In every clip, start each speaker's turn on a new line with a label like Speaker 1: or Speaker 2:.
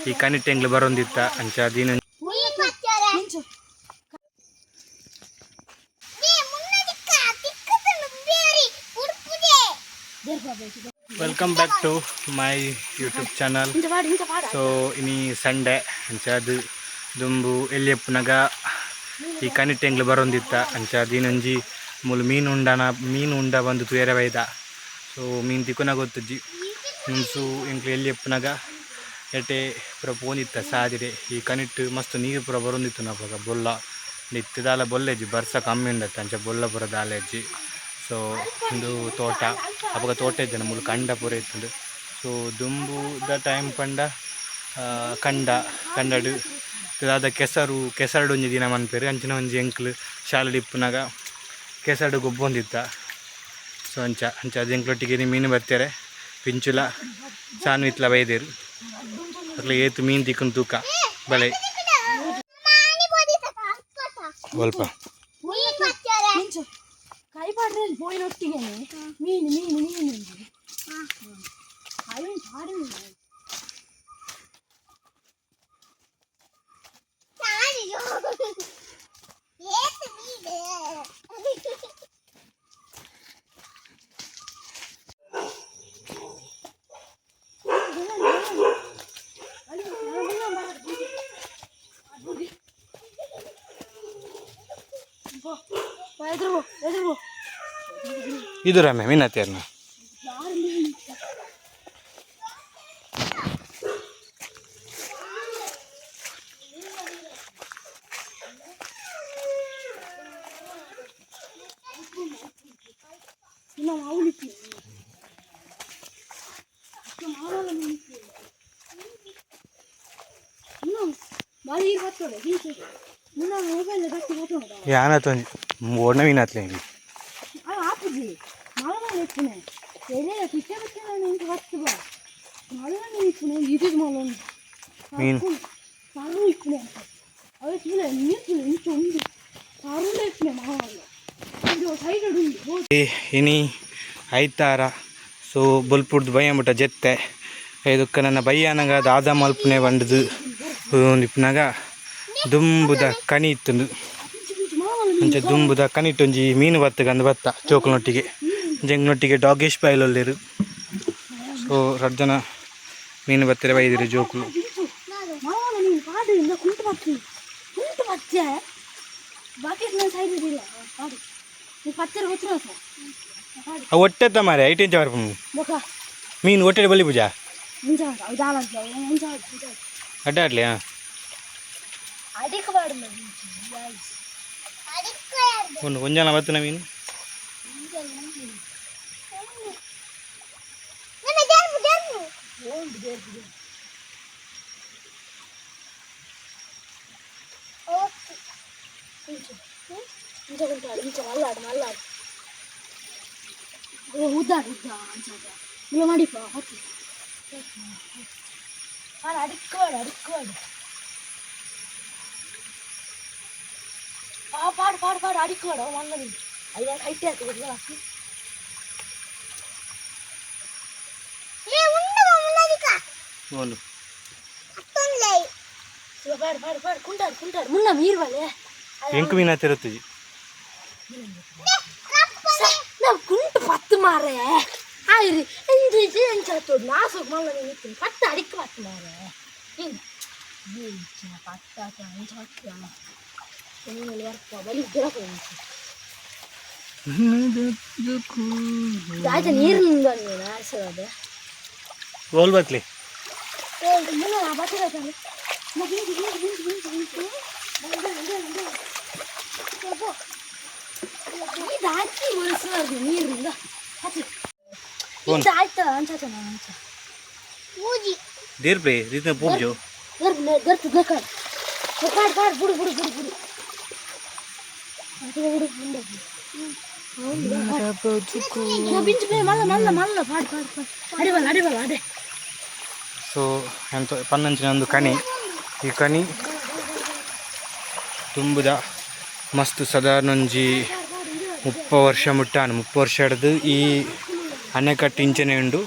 Speaker 1: ಈ ಕನಿಟ್ಟೆಂಗ್ಲು ಬರೊಂದಿತ್ತ ಅಂಚ ದೀನ welcome back to my YouTube channel. So ಇನಿ ಸಂಡೆ ಅಂಚ ಅದು ದುಂಬು ಎಲ್ಲಿಯಪ್ಪನಾಗ ಈ ಕನಿಟ್ಟೆಂಗ್ಲು ಬರೊಂದಿತ್ತ ಅಂಚ ದೀನೊಂಜಿ ಮುಲು ಮೀನು ಉಂಡ ಬಂದು ತೂಯರೆ ಬೈದ. ಸೊ ಮೀನು ತಿಕ್ಕುನ ಗೊತ್ತಜ್ಜಿ ಮುನ್ಸು ಎಂಕ್ಲು ಎಲ್ಲಿಯಪ್ಪನಾಗ ಎಟೆ ಪೂರ ಪೋಂದಿತ್ತ ಸಾದಿರೆ ಈ ಕನಿಟ್ಟು ಮಸ್ತ್ ನೀರು ಪೂರ ಬರೊಂದಿತ್ತು ನಪಗ ಬೊಲ್ಲ ನಿತ್ತದಾಲ ಬೊಲ್ಲೆಜ್ಜಿ ಬರ್ಸ ಕಮ್ಮಿ ಉಂಡತ್ತ ಅಂಚ ಬೊಲ್ಲ ಪೂರ ದಾಲೆಜ್ಜಿ. ಸೊ ಒಂದು ತೋಟ ಅವಾಗ ತೋಟ ಇದ್ದಾನೆ ಮುಳು ಕಂಡ ಪೂರ ಇತ್ತು. ಸೊ ದುಂಬುದ ಟೈಮ್ ಪಂಡ ಕಂಡಡು ಅದ ಕೆಸರಡು ಒಂಜಿ ದಿನ ಮನ್ಪೇರು ಅಂಚಿನ ಒಂಜಿ ಎಂಕ್ಲು ಶಾಲೆ ಡಿಪ್ಪುನಾಗ ಕೆಸರಡು ಗೊಬ್ಬೊಂದಿತ್ತ. ಸೊ ಅಂಚ ಅದು ಎಂಕ್ಲೊಟ್ಟಿಗೆ ಮೀನು ಬರ್ತಾರೆ ಪಿಂಚುಲ ಸಾನು ಇತ್ಲ ಬೈದೇರು ಅಟ್ಲ ಏತು ಮೀನು ತಿಕ್ಕುನ್ ತೂಕ ಬಲೆ ಸ್ವಲ್ಪ
Speaker 2: ಕೈ ಪಾಡ್ರಲ್ಲಿ ಪೋಯಿನೊಟ್ಟಿಗೆ ಮೀನು ಮೀನು ಮೀನು ಕೈ ಪಾಡಿ
Speaker 1: ಇದು ರಮ್ಯ ಮೀನತ್ಯಾರನ ಯಾನತ್ತು ಓಡ್ನ ಮೀನತ್ಲೆ
Speaker 2: ಆಪುಜಿ ಮಳೆ ಇಪ್ಪುನೆ ಎಲೆ ಪಿಚ್ಚೆ ಪಿಚ್ಚೆ ನಿಂತು ಹತ್ತು ಬಾ ಮಳೆ ಇಪ್ಪುನೆ ಇದು ಮಳೆ
Speaker 1: ಮೀನು
Speaker 2: ಸಾರು ಇಪ್ಪುನೆ ಅಂತ ಅವತ್ತು ನೀರು ಇಂಚು ಉಂಡು ಸಾರುಲೇ ಇಪ್ಪುನೆ ಮಾವಲ್ಲ ಇದು ಸೈಡ್ ಉಂಡು
Speaker 1: ಇನಿ ಐತಾರ. ಸೊ ಬಲ್ಪುಡ್ದು ಬಯ್ಯಂಬಿಟ್ಟ ಜೆತ್ತೆ ಇದಕ್ಕೆ ನನ್ನ ಬಯ್ಯನಾಗ ದಾದ ಮಲ್ಪನೆ ಬಂಡದು ನಿಪ್ನಾಗ ದುಂಬುದ ಕನಿ ಇತ್ತು ಅಂಚೆ ದುಂಬುದ ಕನಿಟ್ಟೊಂಜಿ ಮೀನು ಬತ್ತಗ ಅಂದು ಬತ್ತ ಚೋಕಲ್ನೊಟ್ಟಿಗೆ ಜಂಗ್ನೊಟ್ಟಿಗೆ ಡಾಗೇಶ್ ಬಾಯ್ಲಲ್ಲಿರು. ಸೊ ರಡ್ಜನ ಮೀನು ಬತ್ತರೆ ಬೈದಿರು ಜೋಕುಲು ಒಟ್ಟೆತ್ತ ಮಾರೆ ಐಟೆಂಚ ಬರ್ಪ ಮೀನು ಒಟ್ಟೆ ಬಲಿ ಪೂಜಾ ಅಡ್ಡಾಡ್ಲಿ ಒಂದು ಕೊಂಜಾನ ಬತ್ತನ ಮೀನು
Speaker 2: ಮಾಡಿಪ್ಪ ಅಡಿಕ್ವಾಡು ಪಾಡು ಅಡಿಕ್ವಾಡು ಮಣ್ಣಲ್ಲಿ ಅಯ್ಯ ಕೈಟೆ ಆಗ್ತದೆ ಪಾಡು ಕುಂಟಾಡು ಮುನ್ನ ಮೀರ್ಬಲೆ
Speaker 1: ಎಂಕು ಮೀನು ಹತ್ತಿರುತ್ತೀವಿ
Speaker 2: ನಾವು ಕುಂಟು ಪತ್ತು ಮಾರೇ ಆಯ್ರಿ ಎಂಚು ನಾಸು ಮಲ್ಲ ನಿಂತು ಪತ್ತು ಅಡಿಕ್ಕೆ ಪತ್ತು ಮಾರೇ ಪತ್ತ ನೀರಿನಿಂದ
Speaker 1: ಗೋಲ್ ಬತ್ಲಿ
Speaker 2: ನೀರಿಂದ ಆಯ್ತಾ ಅಂತ
Speaker 1: ದೇರ್ ಪ್ಲೇ ರೀತಿಯ ಪೂಜು
Speaker 2: ಬುಡು ಅಡಿಬಲ್ಲ
Speaker 1: ಸೊ ಎಂತ ಪನ್ನಂಚಿನ ಒಂದು ಕಣಿ ಈ ಕಣಿ ತುಂಬುದ ಮಸ್ತ್ ಸಾಧಾರಣ ಒಂಜಿ 30 ವರ್ಷ ಮುಟ್ಟಾನು 30 ವರ್ಷ ಹಿಡ್ದು ಈ ಅಣೆಕಟ್ಟು ಇಂಚನೆ ಉಂಡು.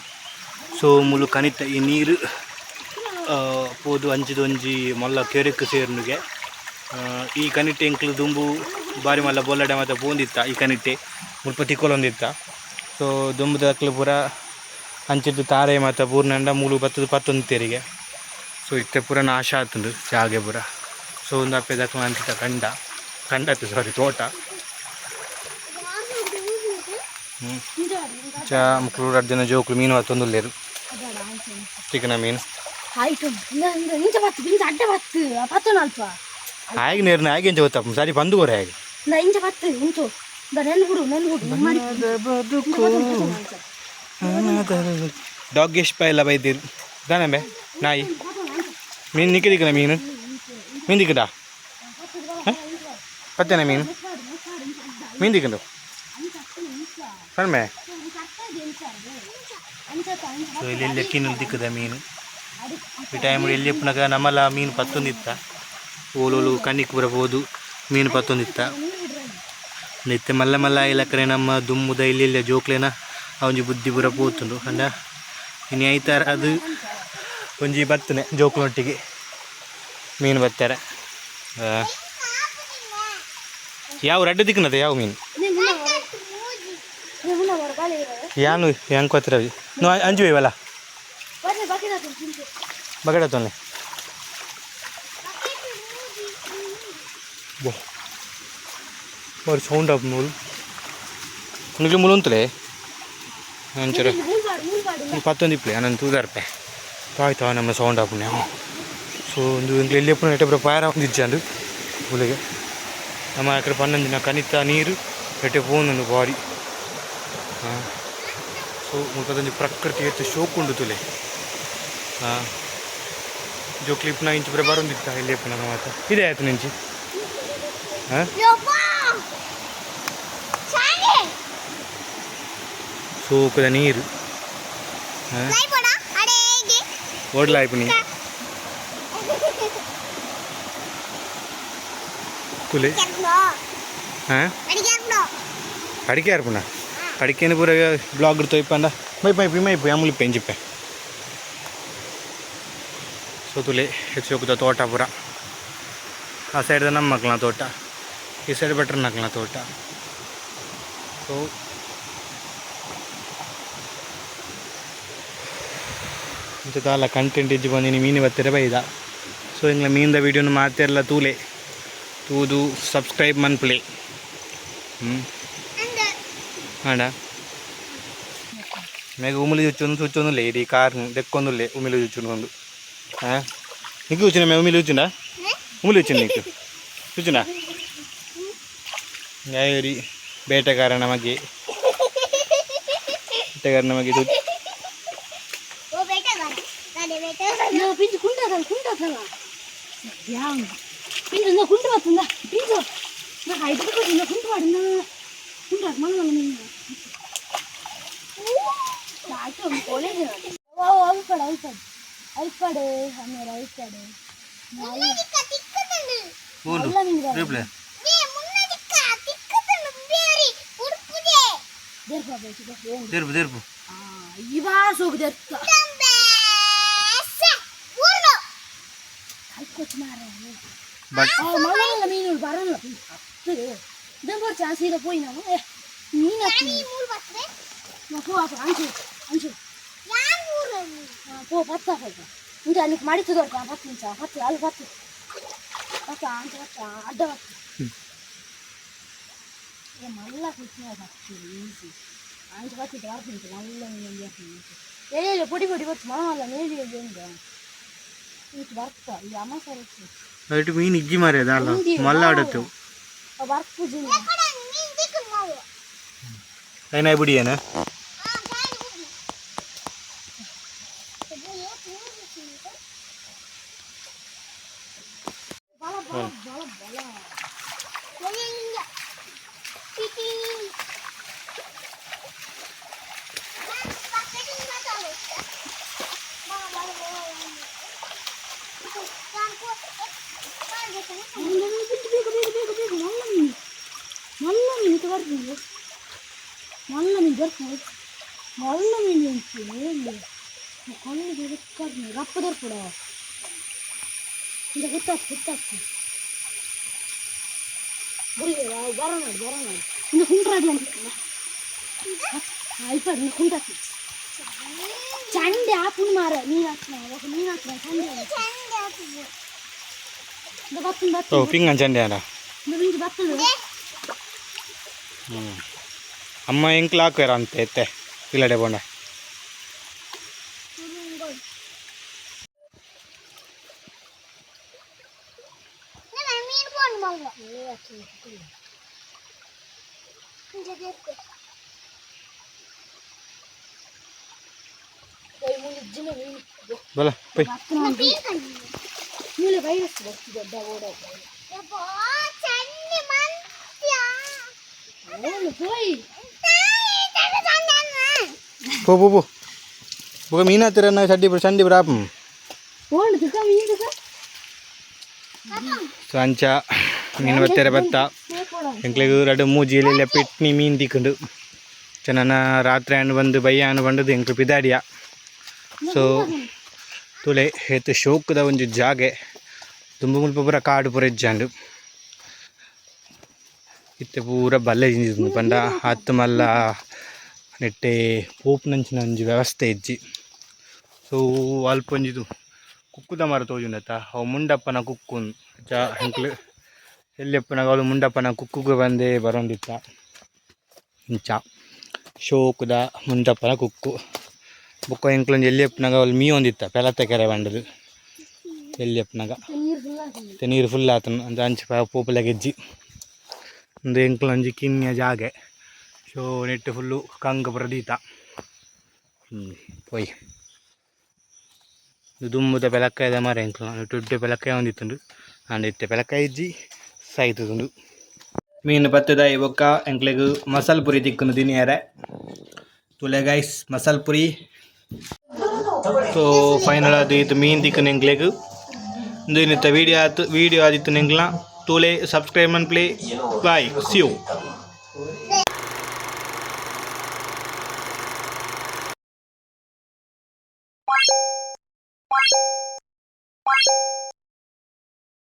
Speaker 1: ಸೊ ಮುಲು ಕನಿತ ಈ ನೀರು ಪೋದು ಅಂಚಿದೊಂಜಿ ಮಲ್ಲ ಕೆರೆಕ್ ಸೇರ್ನುಗೆ ಈ ಕನಿಟ್ಟೆ ಎಂಕ್ಲು ದುಂಬು ಬಾರಿ ಮಲ್ಲ ಬೊಲ್ಲಡೆ ಮಾತ ಪೋಂದಿತ್ತ ಈ ಕನಿಟ್ಟೆ ಮುಲ್ಪ ತಿಕ್ಕೊಲೊಂದಿತ್ತ ಸೊ ದುಂಬುದ ಅಕ್ಲು ಪೂರ ಅಂಚಿದ್ದು ತಾರೆ ಮಾತ ಪೂರ್ಣಂಡ ಮೂಲು ಬತ್ತದು ಪತ್ತೊಂದು ತೆರಿಗೆ ಸೊ ಇತ್ತೆ ಪೂರ ನಾಶ ಆತಂದು ಜಾಗೆ ಪೂರ ಸೊ ಒಂದು ಅಪ್ಪೆದಕ್ಲು ಅಂಚಿತ ಕಂಡತ್ತು ಸಾರಿ ತೋಟ ಚಾ ಮಕ್ಕಳು ಅರ್ಜನ ಜೋಕ್ಲು ಮೀನು ಹೊತ್ತೊಂದುಲ್ಲೇರು ಚಿಕನ ಮೀನು
Speaker 2: ಆಯ್ತು ಇಂಚ ಬತ್ತು ಇಂಚ ಅಡ್ಡ ಬತ್ತು ಪತ್ತು ಅಲ್ಪ
Speaker 1: ಹಾಗೆ ನೀರ್ನ ಹಾಗೆ ಎಂಚ ಗೊತ್ತಪ್ಪ ಸರಿ ಬಂದು ಕೋರೆ ಹಾಗೆ
Speaker 2: ಇಂಚ ಬತ್ತು ಇಂಚು ನೆನ್ಬಿಡು
Speaker 1: ಡಾಗ್ ಎಷ್ಟು ಎಲ್ಲ ಬೈದಿರು ದಾನಂಬೆ ನಾಯಿ ಮೀನು ನಿಕ್ಕಿದಿಕ್ಕನ ಮೀನು ದಿಕ್ಕದ ಪತ್ತೇನ ಮೀನು ದಿಕ್ಕಂಡು ಕಣ್ಮೆ ಸೊ ಇಲ್ಲಿ ಲೆಕ್ಕಿನಲ್ಲಿ ದಿಕ್ಕದ ಮೀನು ಈ ಟೈಮ್ ಎಲ್ಲಿ ಪುನಃ ನಮ್ಮಲ್ಲ ಮೀನು ಪತ್ತೊಂದಿತ್ತ ಓಲೋಲು ಕಣ್ಣಿಗೆ ಬರಬಹುದು ಮೀನು ಪತ್ತೊಂದಿತ್ತ ನಿತ್ಯ ಮಲ್ಲ ಮಲ್ಲ ಇಲ್ಲಕರೆ ನಮ್ಮ ದುಮ್ಮುದ ಇಲ್ಲಿ ಜೋಕ್ಲೇನ ಅವನಿಗೆ ಬುದ್ಧಿ ಬುರ ಪೋತುಂಡು ಅಂಡ ಇನ್ನು ಐತಾರ ಅದು ಒಂಜಿ ಬತ್ತನೆ ಜೋಕ್ಲೊಟ್ಟಿಗೆ ಮೀನು ಬತ್ತಾರೆ ಯಾವ ರಡ್ಡು ದಿಕ್ಕನದ ಯಾವ ಮೀನು ಯಾನು ಹೆಂಗೆ ಕೊತ್ತರ ನೀವು ಅಂಜು ಇವಲ್ಲ ಬಗಡ ತೊನ್ನೆ ಬೋ మరి సౌండ్ ఆపు మూలు నీకు మూలు ఉంతులే అంచరే పత్తంది ఇప్పుడే నన్ను తూదార్పే తాగుతా ನಮ್ಮ ಸೌಂಡ್ ಆಪುಣ್ಯ ಸೊ ಒಂದು ಇಂಗ್ಲಿ ಎಲ್ಲಿ ಎప్పుడు ಎಟ್ಟೆ ಪಾಯರ ಇಚ್ಚಾಂಡು ಹುಲಿಗೆ ನಮ್ಮ ಅక్కడ ಪನ್ನೊಂದಿನ ಕನಿತ ನೀರು ಎಟ್ಟೆ ಪೋನು ಬಾರಿ ಸೊ ಮುಖದೊಂದು ಪ್ರಕೃತಿ ಎತ್ತು ಶೋಕುಂಡು ತುಲೆ ಜೋ ಕ್ಲಿಪ್ನ ಇಂಚು ಬರ ಬರೋಂದಿತ್ತ ಎಲ್ಲಿ ಎಪ್ಪನ ಮಾತ ಇದೆ ಆಯ್ತು ನಿಂಚಿ ಹಾಂ ಸೋಕದ ನೀರು ಓಡ್ಲಾಯ್ಪುನಿ ತುಲೆ ಹಾಂ ಅಡಿಕೆ ಯಾರ್ಪುನ ಅಡಿಕೆನ ಪೂರ ಬ್ಲಾಗ್ ತೋಯ್ಪಂಡ ಮೈಪು ಅಮೂಲಿ ಪೆಂಜಿಪ್ಪೆ ಸೊ ತುಲೆ ಹೆಚ್ಚು ಹೋಗುತ್ತ ತೋಟ ಪೂರ ಆ ಸೈಡ್ದ ನಮ್ಮ ಮಕ್ಕಳ ತೋಟ ಈ ಸೈಡ್ ಬೆಟ್ರ್ ಮಕ್ಕಳ ತೋಟ ಸೊ ಇಂಥದ್ದಲ್ಲ ಕಂಟೆಂಟ್ ಇಜ್ಜಿ ಬಂದಿನಿ ಮೀನು ಬತ್ತಿರ ಬೈದ ಸೊ ಹಿಂಗೆ ಮೀನಿಂದ ವೀಡಿಯೋನು ಮಾಡ್ತಿರಲ್ಲ ತೂದು ಸಬ್ಸ್ಕ್ರೈಬ್ ಮನ್ಪ್ಲೆ ಆಡ ಮೇಗ ಉಮಿಲಿ ಚುಚ್ಚೊಂದುಲ್ಲೆ ಇಡೀ ಕಾರ್ನು ದೆಕ್ಕೊಂದುಲ್ಲೆ ಉಮಿಲಿ ಚುಚ್ಚುಂಡು ಹಾಂ ನಿಕ್ಕು ಚುಚ್ಚಿನ ಮೇ ಉಮಿಲಿ ಚುಚ್ಚುಂಡ ಉಮಿಲಿ ಚುಚ್ಚಿನ ನಿಕ್ಕು ಚುಚ್ಚುಂಡ ಯಾರಿ ಬೇಟೆಗಾರ ನಮಗೆ
Speaker 2: పింజు కుంటుందా పింజు కుంటు వస్తుందా పింజు నాకు ఐదు కొట్టిందా కుంటు పడిందా కుంటారు మళ్ళీ అయిపోయాడు అన్నారు అయిపోయాడు ఇవా సోకు తెస్తా మళ్ళీ మీను బరలో దెబ్బ ఛాన్సీగా పోయినాము పో అంచు పో పత్త ఇంకా నీకు మడిచి దొరక పత్తి పత్తి వాళ్ళు పత్తి పత్త అంచు పత్త అడ్డ పత్తి మళ్ళా కూర్చున్నా పత్తి అంచు పత్తి దొరకింది మళ్ళీ పొడి పచ్చి మనం వల్ల నేది నీకు ಬರ್ತಾ ಈ ಅಮ್ಮ ಸರಿ
Speaker 1: ಐಟು ಮೀನು ಇಜ್ಜಿ ಮಾರ್ಯದ ಅಲ್ಲ ಮಲ್ಲಾಡತ್ತು
Speaker 2: ಬರ್ತು
Speaker 1: ಏನಾಯ್ ಬಿಡಿಯೇನ
Speaker 2: రప్పదర్ కూడా இந்த குத்தாச்சு வரணும் இந்த குன்றாடி இப்போ இந்த குண்டாச்சு சண்டை ஆப்புன்னு மாற மீனாச்சுனா சண்டை இந்த பத்து
Speaker 1: ஓ ಪಿಂಗನ್ ಚಂಡ್ಯಾನ
Speaker 2: இந்த வீடு பத்து
Speaker 1: ಅಮ್ಮ ಎಂಕ್ಲು ಹಾಕ್ವೇರ ಅಂತ ಎತ್ತೆ ಇಲ್ಲಡೆ ಬೋಂಡ ಬಲ ಪೈ
Speaker 2: ವೈರಸ್ ದೊಡ್ಡ ಓಡ போய்
Speaker 1: ಪೋ ಪೋ ಪೋ ಬೊಕ ಮೀನಾ ತಿರನ್ನ ಚಂಡಿ ಬ್ರಾಪಂ
Speaker 2: ಓಣ ತಿಕ ಮೀನು ತಿಕ
Speaker 1: ಸಂಚ ಮೀನು ಬತ್ತೆರ ಬತ್ತ ಎಂಕ್ಲೆಗ್ ರಡು ಮೂಜಿಲೆಲ್ಲ ಪೆಟ್ನಿ ಮೀನು ತಿಕ್ಕಂಡು ಚೆನ್ನ ರಾತ್ರಿ ಹಣ್ಣು ಬಂದು ಬಯ್ಯ ಹಣ್ಣು ಬಂದದ್ದು ಎಂಕ್ಲು ಪಿದಾಡಿಯ ಸೊ ತುಲೆ ಹೇತು ಶೋಕದ ಒಂದು ಜಾಗೆ ತುಂಬ ಮುಲ್ಪ ಪೂರ ಕಾಡು ಪೂರ ಇಜ್ಜಾಂಡು ಇತ್ತೆ ಪೂರ ಬಲ್ಲೆ ಜಿಂಜಿದ್ದು ಪಂಡ ಹತ್ತು ಮಲ್ಲ ನೆಟ್ಟೆ ಪೋಪ್ನಂಚಿನ ಒಂಜಿ ವ್ಯವಸ್ಥೆ ಇಜ್ಜಿ ಸೊ ಅಲ್ಪ ಒಂಜಿದು ಕುಕ್ಕುದ ಮರ ತೋಜುಂಡತ ಅವು ಮುಂಡಪ್ಪನ ಕುಕ್ಕು ಜ ಎಂಕ್ಲು ಎಲ್ಲಿಯಪ್ಪನಾಗ ಅವಳು ಮುಂಡಪ್ಪನ ಕುಕ್ಕುಗೆ ಬಂದೇ ಬರೋಂದಿತ್ತ ಇಂಚ ಶೋಕುದ ಮುಂಡಪ್ಪನ ಕುಕ್ಕು ಬೊಕ್ಕ ಎಂಕ್ಲೊಂದು ಎಲ್ಲಿಯಪ್ಪನಾಗ ಅವಳು ಮೀ ಒಂದಿತ್ತ ಪೆಲತ್ತ ಕೆರೆ ಬಂಡದು ಎಲ್ಲಿಯಪ್ಪನಾಗ ನೀರು ಫುಲ್ ಆತನು ಅಂತ ಅಂಚ ಪೋಪಲ ಗೆಜ್ಜಿ ಒಂದು ಎಂಕ್ಲೊಂಜಿ ಕಿನ್ಯ ಜಾಗೆ ಸೊ ನೆಟ್ಟು ಫುಲ್ಲು ಕಂಗ ಪ್ರದೀತ ಪೊಯ್ ಇದು ದುಂಬುದ ಪೆಲಕ್ಕಾಯದ ಮರ ಎಂಕ್ಲ ಟೊಡ್ಡೆ ಪೆಲಕ್ಕಾಯ ಒಂದಿತ್ತುಂಡು ಅಂಡ್ ಇತ್ತೆ ಪೆಲಕ್ಕಾಯ ಇಜ್ಜಿ ಸಾಯ್ತದುಂಡು ಮೀನು ಬತ್ತದಾಯಿ ಬೊಕ್ಕ ಎಂಕ್ಲೆಗ್ ಮಸಾಲ ಪುರಿ ತಿಕ್ಕುನು ದಿನಿಯಾರೆ ತುಲೆ guys masala puri so final ಅದು ಇದು ಮೀನು ತಿಕ್ಕನು ಎಂಕ್ಲೆಗ್ ಇದು ಇನ್ನಿತ್ತ ವೀಡಿಯೋ ಆದಿತ್ತು ನಿಂಗ್ಲ ತುಲೆ ಸಬ್ಸ್ಕ್ರೈಬ್ ಮನ್ ಪ್ಲೇ ಬಾಯ್ ಸಿ ಯು